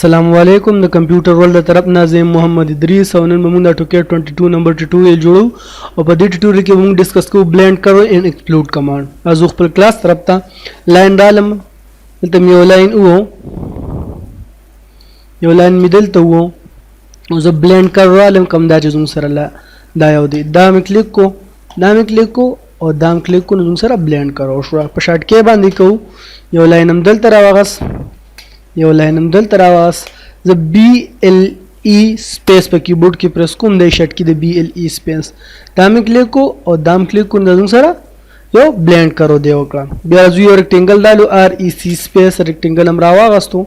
السلام علیکم د کمپیوټر ورلد د طرف نه زه محمد ادریس او نن موږ د ټوکې 22 نمبر ټیوټوریال جوړو او په دې ټیوټوریال کې موږ ډیسکس کوو بلند کرو ان ایکسکلود کمانډ از خپل کلاس طرف ته لاین ډالم دلته یو لاین وو یو لاین مدلته وو او زه بلند کرو علم کم دا چې زموږ سره دا یو دی دا مې کلیک کو او دا مې کلیک کو نو زموږ سره بلند کرو شو په شارټ کې باندې کوو یو لاین هم دلته راوغس یو لاین هم دلته راوغس زه بی ال ای سپیس په کیبورډ کې پریس کوم د شټ کې د بی ال ای سپیس دا مې کلیک کو او دا مې کلیک کو نو زموږ سره یو بلند کرو دی وکړه بیا زه یو ریکټنګل ډالو آر ای سی سپیس ریکټنګل هم راوغستو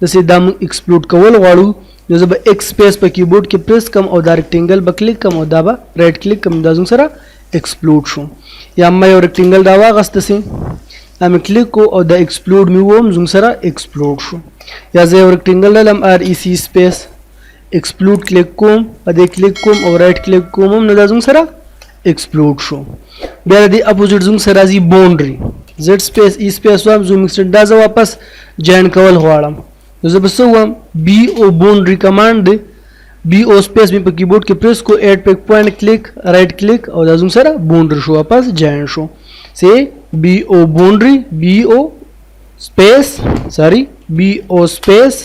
دسې دا موږ ایکسپلود کول غواړو نو زه به ایکس سپیس په کیبورډ کې پریس کوم او دا ریکټنګل به کلیک کوم او دا به رائټ کلیک کوم دا زموږ سره ایکسپلود شو یا ما یو ریکټنګل راوغست دسې دا مې کلیک کو او دا ایکسپلود مې ووم زموږ سره ایکسپلود شو یا زه یو ریکټنګل ډالم آر ای سی سپیس ایکسپلود کلیک کوم په دې کلیک کوم او رائټ کلیک کوم نو دا زموږ سره ایکسپلود شو بیا د دې اپوزیټ زموږ سره راځي باونډري زد سپیس ای سپیس وایم زوم ایکسټنډ دا زه واپس جوین کول غواړم نو زه به څه ووایم بی او باونډري کمانډ دی بی او سپیس مې په کیبورډ کې پریس کو ایډ پیک پوینټ کلیک رائټ کلیک او دا زموږ سره باونډري شو واپس جوین شو say bo boundary bo space bo space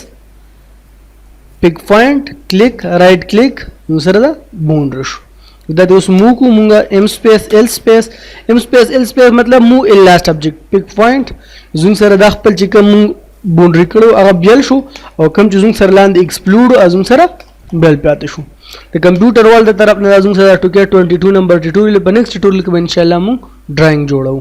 pick point click right click نو سره دا boundary شو دا د اوس مو کو مونږه m space l space m space l space مطلب مو ال last object pick point زوم سره د خپل چې کوم boundary کړو هغه بیل شو او کوم چې زوم سره لاندې exclude ازوم سره بیل پاتې شو د کمپیوټر ورلد طرف نه زوم سره ټوکې 22 نمبر ټیوټوریال په نیکسټ ټیوټوریال کې ان شاء الله مو ډرایینګ جوړو